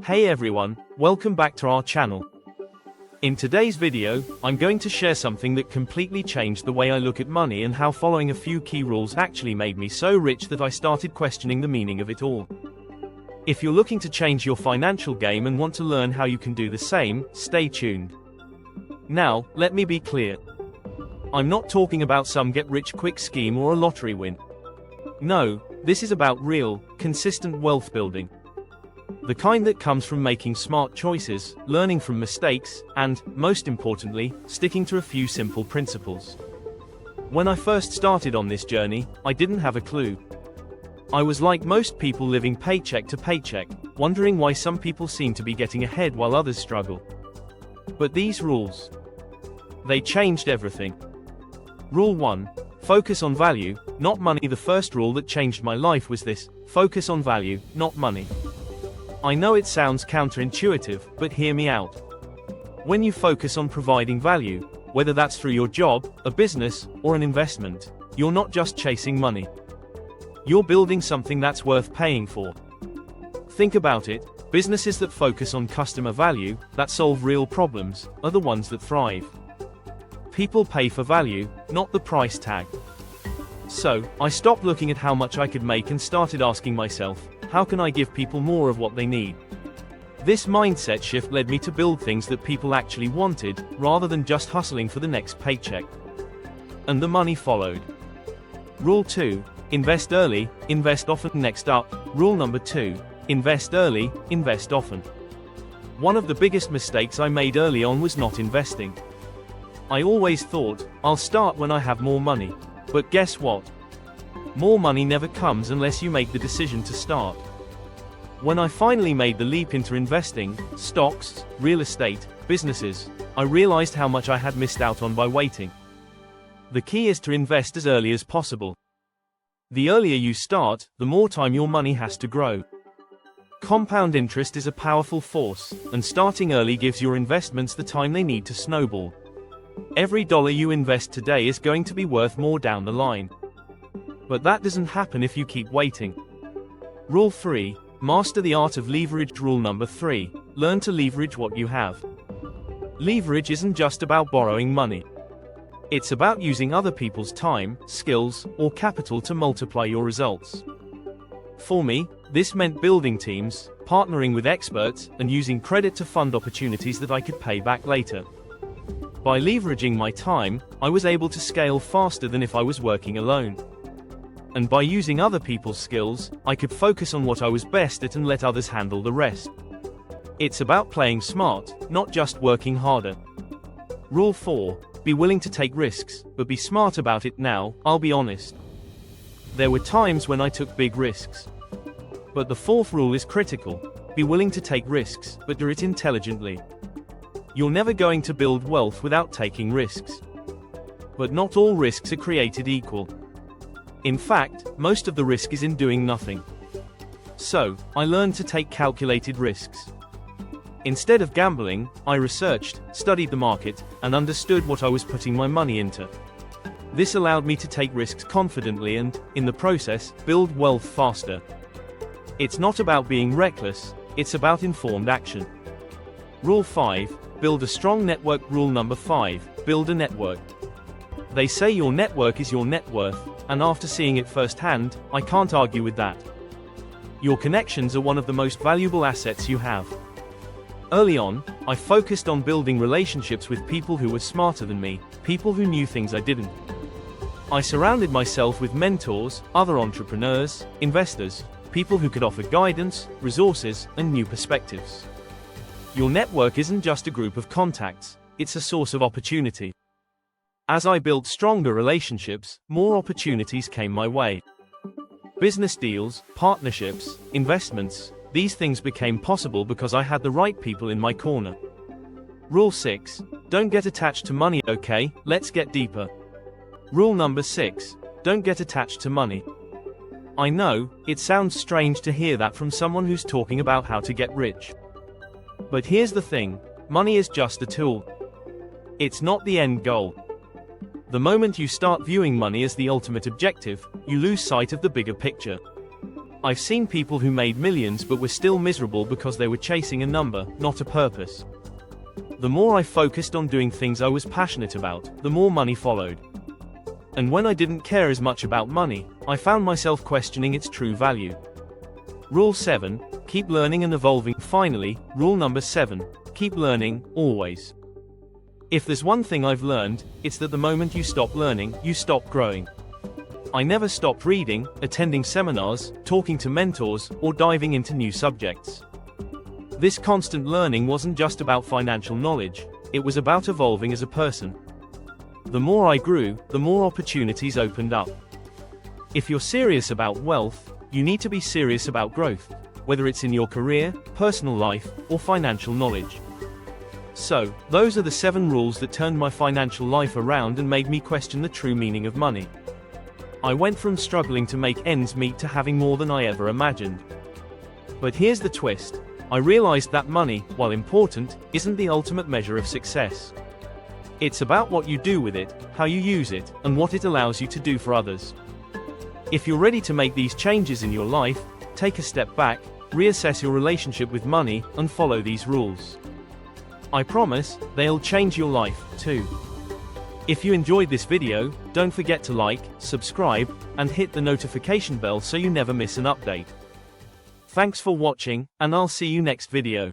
Hey everyone, welcome back to our channel. In today's video, I'm going to share something that completely changed the way I look at money and how following a few key rules actually made me so rich that I started questioning the meaning of it all. If you're looking to change your financial game and want to learn how you can do the same, stay tuned. Now, let me be clear. I'm not talking about some get-rich-quick scheme or a lottery win. No, this is about real, consistent wealth building. The kind that comes from making smart choices, learning from mistakes, and, most importantly, sticking to a few simple principles. When I first started on this journey, I didn't have a clue. I was like most people living paycheck to paycheck, wondering why some people seem to be getting ahead while others struggle. But these rules, they changed everything. Rule 1. Focus on value, not money. The first rule that changed my life was this: focus on value, not money. I know it sounds counterintuitive, but hear me out. When you focus on providing value, whether that's through your job, a business, or an investment, you're not just chasing money. You're building something that's worth paying for. Think about it, businesses that focus on customer value, that solve real problems, are the ones that thrive. People pay for value, not the price tag. So, I stopped looking at how much I could make and started asking myself, how can I give people more of what they need? This mindset shift led me to build things that people actually wanted, rather than just hustling for the next paycheck. And the money followed. Rule 2. Invest early, invest often. Next up, rule number 2. Invest early, invest often. One of the biggest mistakes I made early on was not investing. I always thought, I'll start when I have more money. But guess what? More money never comes unless you make the decision to start. When I finally made the leap into investing, stocks, real estate, businesses, I realized how much I had missed out on by waiting. The key is to invest as early as possible. The earlier you start, the more time your money has to grow. Compound interest is a powerful force, and starting early gives your investments the time they need to snowball. Every dollar you invest today is going to be worth more down the line. But that doesn't happen if you keep waiting. Rule 3. Master the art of leverage. Rule number 3. Learn to leverage what you have. Leverage isn't just about borrowing money. It's about using other people's time, skills, or capital to multiply your results. For me, this meant building teams, partnering with experts, and using credit to fund opportunities that I could pay back later. By leveraging my time, I was able to scale faster than if I was working alone. And by using other people's skills, I could focus on what I was best at and let others handle the rest. It's about playing smart, not just working harder. Rule 4. Be willing to take risks, but be smart about it. Now, I'll be honest. There were times when I took big risks. But the fourth rule is critical. Be willing to take risks, but do it intelligently. You're never going to build wealth without taking risks. But not all risks are created equal. In fact, most of the risk is in doing nothing. So, I learned to take calculated risks. Instead of gambling, I researched, studied the market, and understood what I was putting my money into. This allowed me to take risks confidently and, in the process, build wealth faster. It's not about being reckless, it's about informed action. Rule 5. Build a strong network. Rule number 5. Build a network. They say your network is your net worth, and after seeing it firsthand, I can't argue with that. Your connections are one of the most valuable assets you have. Early on, I focused on building relationships with people who were smarter than me, people who knew things I didn't. I surrounded myself with mentors, other entrepreneurs, investors, people who could offer guidance, resources, and new perspectives. Your network isn't just a group of contacts, it's a source of opportunity. As I built stronger relationships, more opportunities came my way. Business deals, partnerships, investments, these things became possible because I had the right people in my corner. Rule 6. Don't get attached to money. Okay, let's get deeper. Rule number 6. Don't get attached to money. I know, it sounds strange to hear that from someone who's talking about how to get rich. But here's the thing, money is just a tool. It's not the end goal. The moment you start viewing money as the ultimate objective, you lose sight of the bigger picture. I've seen people who made millions but were still miserable because they were chasing a number, not a purpose. The more I focused on doing things I was passionate about, the more money followed. And when I didn't care as much about money, I found myself questioning its true value. Rule 7. Keep learning and evolving. Finally, rule number 7. Keep learning, always. If there's one thing I've learned, it's that the moment you stop learning, you stop growing. I never stopped reading, attending seminars, talking to mentors, or diving into new subjects. This constant learning wasn't just about financial knowledge, it was about evolving as a person. The more I grew, the more opportunities opened up. If you're serious about wealth, you need to be serious about growth, whether it's in your career, personal life, or financial knowledge. So, those are the 7 rules that turned my financial life around and made me question the true meaning of money. I went from struggling to make ends meet to having more than I ever imagined. But here's the twist. I realized that money, while important, isn't the ultimate measure of success. It's about what you do with it, how you use it, and what it allows you to do for others. If you're ready to make these changes in your life, take a step back, reassess your relationship with money, and follow these rules. I promise, they'll change your life, too. If you enjoyed this video, don't forget to like, subscribe, and hit the notification bell so you never miss an update. Thanks for watching, and I'll see you next video.